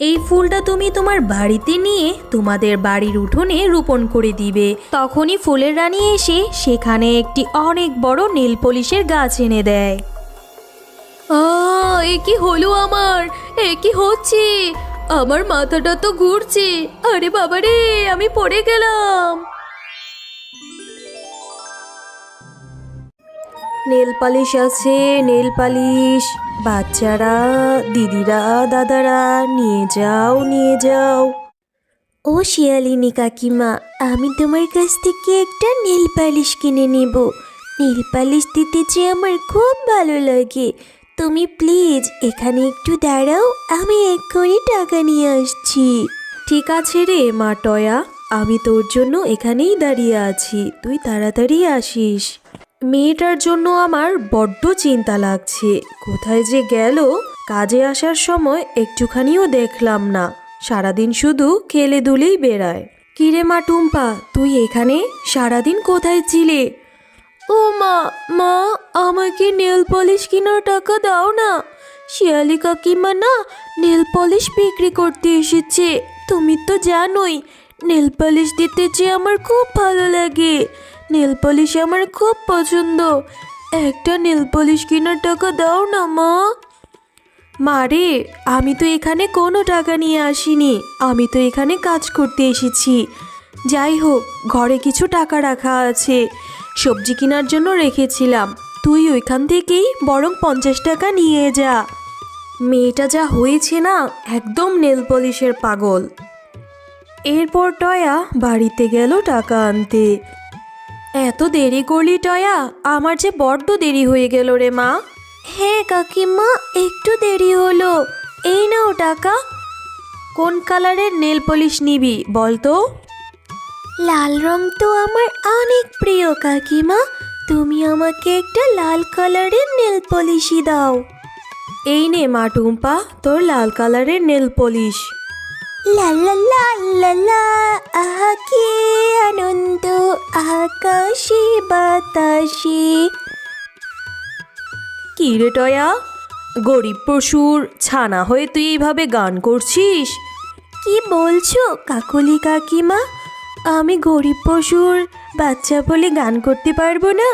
এই ফুলটা তুমি তোমার বাড়িতে নিয়ে তোমাদের বাড়ির উঠোনে রোপণ করে দিবে। তখনই ফুলের রানী এসে সেখানে একটি অনেক বড় নেল পলিশের গাছ এনে দেয়। এ কি হলো আমার? এ কি হচ্ছে? আমার মাথাটা তো ঘুরছে। আরে বাবারে, আমি পড়ে গেলাম। নেল পালিশ আছে, নেল পালিশ। বাচ্চারা, দিদিরা, দাদারা, নিয়ে যাও নিয়ে যাও। ও শিয়ালিনী কাকিমা, আমি তোমার কাছ থেকে একটা নেল পালিশ কিনে নেব। নেল পালিশ দিতে যে আমার খুব ভালো লাগে। তুমি প্লিজ এখানে একটু দাঁড়াও, আমি এক্ষুনি টাকা নিয়ে আসছি। ঠিক আছে রে মা টয়া, আমি তোর জন্য এখানেই দাঁড়িয়ে আছি, তুই তাড়াতাড়ি আসিস। মেয়েটার জন্য আমার বড্ড চিন্তা লাগছে। কোথায় যে গেল? কাজে আসার সময় একটুখানিও দেখলাম না, সারাদিন শুধু খেলে দুলেই বেড়ায়। কিরে মা টুম্পা, তুই এখানে সারাদিন কোথায় ছিলে? ও মা, মা আমাকে নেল পলিশ কেনার টাকা দাও না। শিয়ালি কাকিমা না নেল পলিশ বিক্রি করতে এসেছে। তুমি তো জানোই নেল পলিশ দিতে যে আমার খুব ভালো লাগে। নেল পলিশ আমার খুব পছন্দ। একটা নেল পলিশ কেনার টাকা দাও না মা। মারে, আমি তো এখানে কোনো টাকা নিয়ে আসিনি, আমি তো এখানে কাজ করতে এসেছি। যাই হোক, ঘরে কিছু টাকা রাখা আছে, সবজি কেনার জন্য রেখেছিলাম। তুই ওইখান থেকেই বরং 50 টাকা নিয়ে যা। মেয়েটা যা হয়েছে না, একদম নেল পলিশের পাগল। এরপর টয়া বাড়িতে গেল টাকা আনতে। এত দেরি করলি টয়া? আমার যে বড্ড দেরি হয়ে গেল রে মা। হ্যাঁ কাকিমা, একটু দেরি হলো। এই নাও টাকা। কোন কালারের নেল পলিশ নিবি বল তো? লাল রং তো আমার অনেক প্রিয় কাকিমা, তুমি আমাকে একটা লাল কালারের নেল পলিশই দাও। এই নে মা টুম্পা, তোর লাল কালারের নেল পলিশ। লা লা লা লা লা, আহা কি আনন্দ আকাশে বাতাসে। কি রে টয়া, গরিব পশুর ছানা হয়ে তুই এইভাবে গান করছিস? কি বলছো কাকলি কাকিমা? আমি গরিব পশুর বাচ্চা বলে গান করতে পারবো না?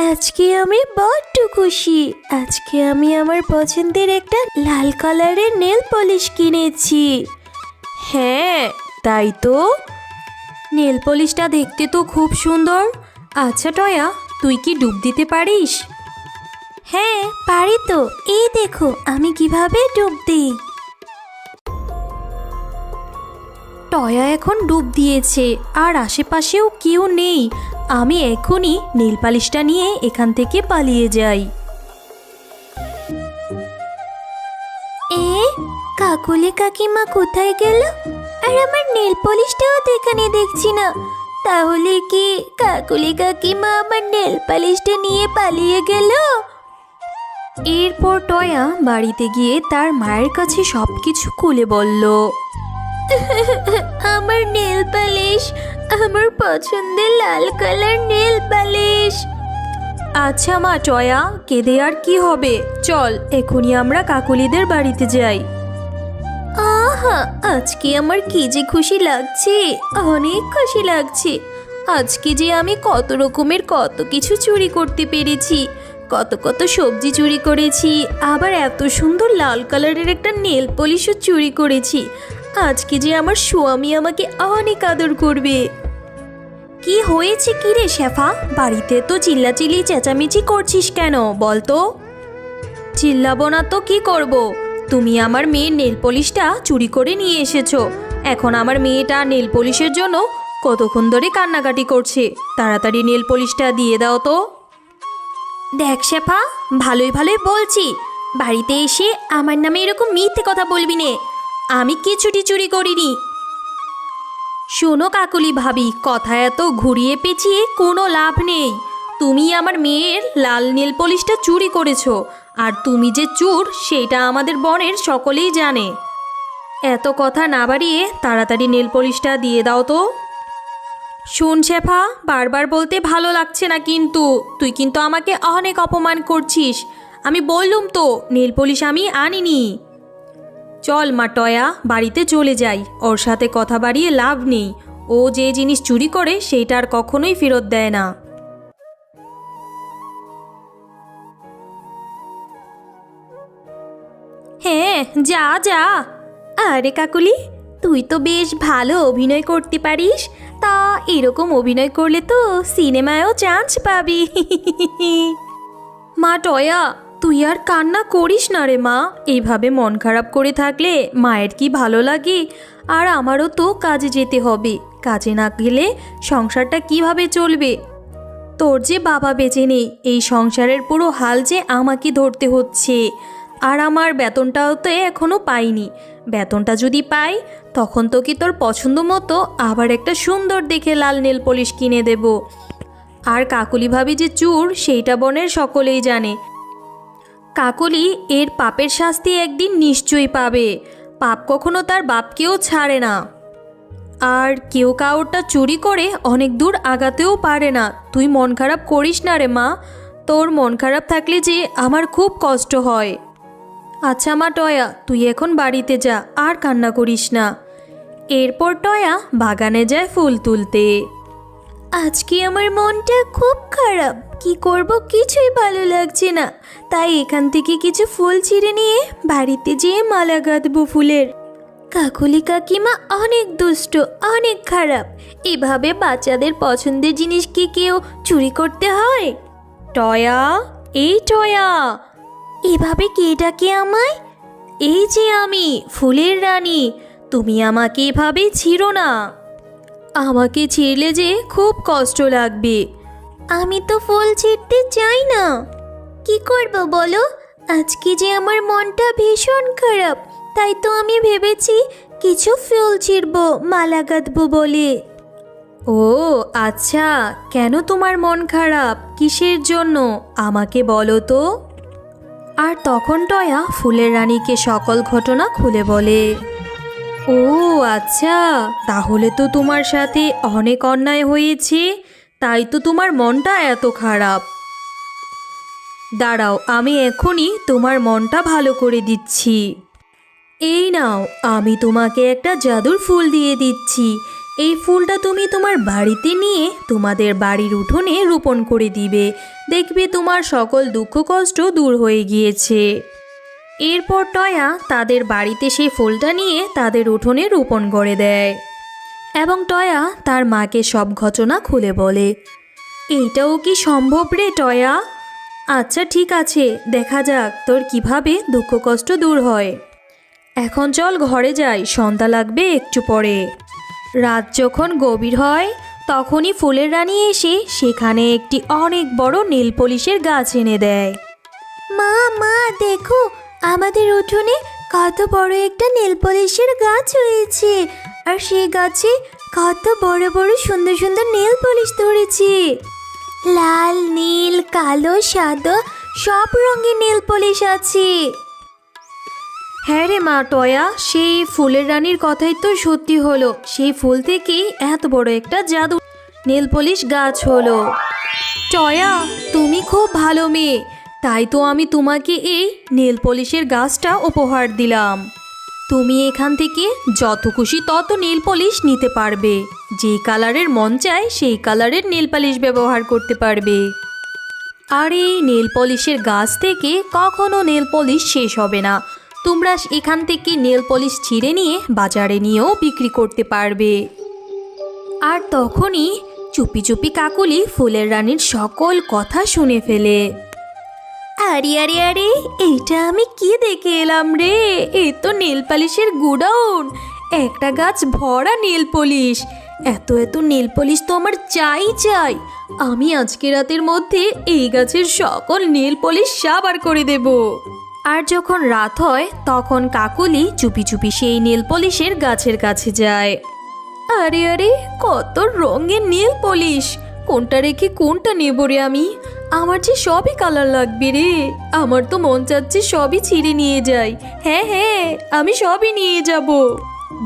আজকে আমি বড্ড খুশি। আজকে আমি আমার পছন্দের একটা লাল কালারের নেল পলিশ কিনেছি। হ্যাঁ তাই তো, নেল পলিশটা দেখতে তো খুব সুন্দর। আচ্ছা টয়া, তুই কি ডুব দিতে পারিস? হ্যাঁ পারি তো, এই দেখো আমি কিভাবে ডুব দিই। টয়া এখন ডুব দিয়েছে, আর আশেপাশেও কেউ নেই। আমি এখনই নেল পালিশটা নিয়ে এখান থেকে পালিয়ে যাই। কাকুলি কাকিমা কোথায় গেল? আর আমার নেল পলিশটাও তো এখানে দেখছি না। তাহলে কি কাকুলি কাকিমা আমার নেল পালিশটা নিয়ে পালিয়ে গেল? এরপর টয়া বাড়িতে গিয়ে তার মায়ের কাছে সবকিছু খুলে বলল। আমার নেল পালিশ, আমার পছন্দের লাল কালার নেল পালিশ। আচ্ছা মা টয়া, কেঁদে আর কি হবে, চল এখনই আমরা কাকুলিদের বাড়িতে যাই। আহা, আজকে আমার কি যে খুশি লাগছে, অনেক খুশি লাগছে। আজকে যে আমি কত রকমের কত কিছু চুরি করতে পেরেছি, কত কত সবজি চুরি করেছি, আবার এত সুন্দর লাল কালারের একটা নেল পলিশও চুরি করেছি। আজকে যে আমার স্বামী আমাকে অনেক আদর করবে। কি হয়েছে কি রে শেফা, বাড়িতে তো চিল্লাচিল্লি চেঁচামেচি করছিস কেন বলতো? চিল্লাবো না তো কি করব? তুমি আমার মেয়ের নেল পলিশটা চুরি করে নিয়ে এসেছো। এখন আমার মেয়েটা নেল পলিশের জন্য কতক্ষণ ধরে কান্নাকাটি করছে। তাড়াতাড়ি নেল পলিশটা দিয়ে দাও তো। দেখ শেফা, ভালোই ভালোই বলছি, বাড়িতে এসে আমার নামে এরকম মিথ্যে কথা বলবি নে। আমি কিছুটি চুরি করিনি। শোনো কাকুলি ভাবি, কথা এত ঘুরিয়ে পেঁচিয়ে কোনো লাভ নেই। তুমি আমার মেয়ের লাল নেল পলিশটা চুরি করেছো, আর তুমি যে চোর সেটা আমাদের বনের সকলেই জানে। এত কথা না বাড়িয়ে তাড়াতাড়ি নেল পলিশটা দিয়ে দাও তো। শোন শেফা, বারবার বলতে ভালো লাগছে না, কিন্তু তুই কিন্তু আমাকে অনেক অপমান করছিস। আমি বললুম তো নেল পলিশ আমি আনিনি। চল মা টয়া, বাড়িতে চলে যাই। ওর সাথে কথা বাড়িয়ে লাভ নেই। ও যে জিনিস চুরি করে সেইটা আর কখনোই ফেরত দেয় না। হ্যাঁ, যা যা। আরে কাকুলি, তুই তো বেশ ভালো অভিনয় করতে পারিস। তা এরকম অভিনয় করলে তো সিনেমায়ও চান্স পাবি। মা টয়া, তুই আর কান্না করিস না রে মা। এইভাবে মন খারাপ করে থাকলে মায়ের কি ভালো লাগে? আর আমারও তো কাজে যেতে হবে। কাজে না গেলে সংসারটা কিভাবে চলবে? তোর যে বাবা বেঁচে নেই, এই সংসারের পুরো হাল যে আমাকে ধরতে হচ্ছে। আর আমার বেতনটাও তো এখনও পাইনি। বেতনটা যদি পাই, তখন তো কি তোর পছন্দ মতো আবার একটা সুন্দর দেখে লাল নেল পলিশ কিনে দেব। আর কাকুলি ভাবি যে চুর, সেইটা বনের সকলেই জানে। কাকলি এর পাপের শাস্তি একদিন নিশ্চয়ই পাবে। পাপ কখনো তার বাপকেও ছাড়ে না। আর কেউ কাউরটা চুরি করে অনেক দূর আগাতেও পারে না। তুই মন খারাপ করিস না রে মা। তোর মন খারাপ থাকলে যে আমার খুব কষ্ট হয়। আচ্ছা মা টয়া, তুই এখন বাড়িতে যা, আর কান্না করিস না। এরপর টয়া বাগানে যায় ফুল তুলতে। আজকে আমার মনটা খুব খারাপ, কি করব কিছুই ভালো লাগছে না। তাই এখান থেকে কিছু ফুল ছিঁড়ে নিয়ে বাড়িতে যেয়ে মালা গাঁথবো ফুলের। কাকুলি কাকিমা অনেক দুষ্ট, অনেক খারাপ। এভাবে বাচ্চাদের পছন্দের জিনিস কি কেউ চুরি করতে হয়? টয়া, এই টয়া, এভাবে কে ডাকে আমায়? এই যে আমি, ফুলের রানী। তুমি আমাকে এভাবে ছিঁড়ো না। আমাকে ছিঁড়লে যে খুব কষ্ট লাগবে। আমি তো ফুল ছিঁড়তে চাই না। কি করব বলো? আজকে যে আমার মনটা ভীষণ খারাপ, তাই তো আমি ভেবেছি কিছু ফুল ছিঁড়বো, মালা গাঁথবো বলে। ও আচ্ছা, কেন তোমার মন খারাপ? কিসের জন্য আমাকে বলো তো। আর তখন টয়া ফুলের রানীকে সকল ঘটনা খুলে বলে। ও আচ্ছা, তাহলে তো তোমার সাথে অনেক অন্যায় হয়েছে, তাই তো তোমার মনটা এত খারাপ। দাঁড়াও, আমি এখনই তোমার মনটা ভালো করে দিচ্ছি। এই নাও, আমি তোমাকে একটা জাদুর ফুল দিয়ে দিচ্ছি। এই ফুলটা তুমি তোমার বাড়িতে নিয়ে তোমাদের বাড়ির উঠোনে রোপণ করে দিবে। দেখবে তোমার সকল দুঃখ কষ্ট দূর হয়ে গিয়েছে। এরপর টয়া তাদের বাড়িতে সেই ফুলটা নিয়ে তাদের উঠোনে রোপণ করে দেয়। এবং টয়া তার মাকে সব ঘটনা খুলে বলে। এইটাও কি সম্ভব রে টয়া? আচ্ছা ঠিক আছে, দেখা যাক তোর কিভাবে দুঃখ কষ্ট দূর হয়। এখন চল ঘরে যাই, সন্ধ্যা লাগবে একটু পরে। রাত যখন গভীর হয়, তখনই ফুলের রানী এসে সেখানে একটি অনেক বড় নীল পলিশের গাছ এনে দেয়। মা মা দেখো, আমাদের উঠোনে কত বড় একটা নীল পলিশের গাছ হয়েছে। আর সেই গাছে কত বড় বড় সুন্দর সুন্দর নীল পলিশ ধরেছে। লাল, নীল, কালো, সাদা সব রঙের নীল পলিশ আছে। হ্যাঁ রে মা টয়া, সেই ফুলের রানীর কথাই তো সত্যি হলো। সেই ফুল থেকেই এত বড় একটা জাদু নীল পলিশ গাছ হলো। টয়া, তুমি খুব ভালো মেয়ে, তাই তো আমি তোমাকে এই নেল পলিশের গাছটা উপহার দিলাম। তুমি এখান থেকে যত খুশি তত নেল পলিশ নিতে পারবে। যেই কালারের মন চায় সেই কালারের নেল পলিশ ব্যবহার করতে পারবে। আর এই নেল পলিশের গাছ থেকে কখনো নেল পলিশ শেষ হবে না। তোমরা এখান থেকে নেল পলিশ ছিঁড়ে নিয়ে বাজারে নিয়েও বিক্রি করতে পারবে। আর তখনই চুপি চুপি কাকুলি ফুলের রানীর সকল কথা শুনে ফেলে। আরে আরে আরে, এইটা আমি কি দেখে এলাম রে? এই তো নেল পলিশের গুডাউন, একটা গাছ ভরা নেল পলিশ। এত এত নেল পলিশ তো আমার চাই চাই। আমি আজকে রাতের মধ্যে এই গাছের সকল নেল পলিশ সাবার করে দেব। আর যখন রাত হয় তখন কাকুলি চুপি চুপি সেই নেল পলিশের গাছের কাছে যায়। আরে আরে, কত রঙের নেল পলিশ! কোনটা রেখে কোনটা নেব রে আমি? আমার যে সবই কালার লাগবে রে। আমার তো মন চাচ্ছে সবই ছিঁড়ে নিয়ে যাই। হ্যাঁ হ্যাঁ, আমি সবই নিয়ে যাব।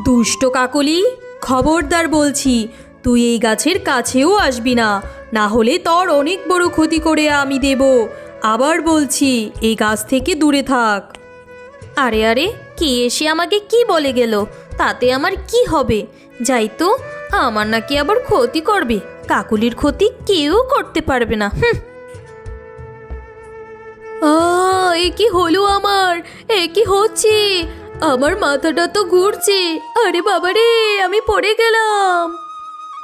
দুষ্ট কাকলি, খবরদার বলছি, তুই এই গাছের কাছেও আসবি না, না হলে তোর অনেক বড় ক্ষতি করে আমি দেব। আবার বলছি, এই গাছ থেকে দূরে থাক। আরে আরে, কে এসে আমাকে কি বলে গেল, তাতে আমার কি হবে? যাই তো, আমার নাকি আবার ক্ষতি করবে। কাকুলির ক্ষতি কেউ করতে পারবে না। এ কি হলো আমার? এ কি হচ্ছে? আমার মাথাটা তো ঘুরছে। আরে বাবারে, আমি পড়ে গেলাম।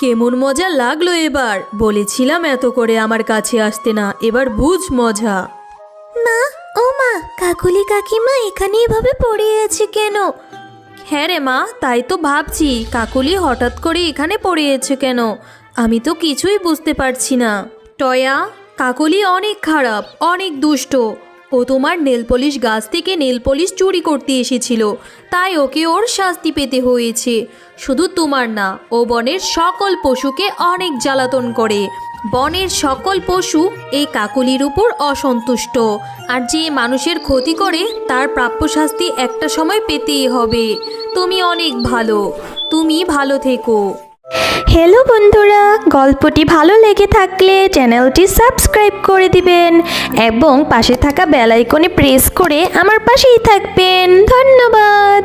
কেমন মজা লাগলো এবার? বলেছিলাম এত করে আমার কাছে আসতে না, এবার বুঝ মজা। মা, ও মা, কাকুলি কাকিমা এখানে এভাবে পড়ে আছে কেন? হ্যাঁ রে মা, তাই তো ভাবছি, কাকুলি হঠাৎ করে এখানে পড়ে আছে কেন? আমি তো কিছুই বুঝতে পারছি না। টয়া, কাকলি অনেক খারাপ, অনেক দুষ্ট। ও তোমার নেল পলিশ গাছ থেকে নেল পলিশ চুরি করতে এসেছিল, তাই ওকে ওর শাস্তি পেতে হয়েছে। শুধু তোমার না, ও বনের সকল পশুকে অনেক জ্বালাতন করে। বনের সকল পশু এই কাকলির উপর অসন্তুষ্ট, আর যে মানুষের ক্ষতি করে তার প্রাপ্য শাস্তি একটা সময় পেতেই হবে। তুমি অনেক ভালো, তুমি ভালো থেকো। হ্যালো বন্ধুরা, গল্পটি ভালো লেগে থাকলে চ্যানেলটি সাবস্ক্রাইব করে দিবেন এবং পাশে থাকা বেল আইকনে প্রেস করে আমার পাশেই থাকবেন। ধন্যবাদ।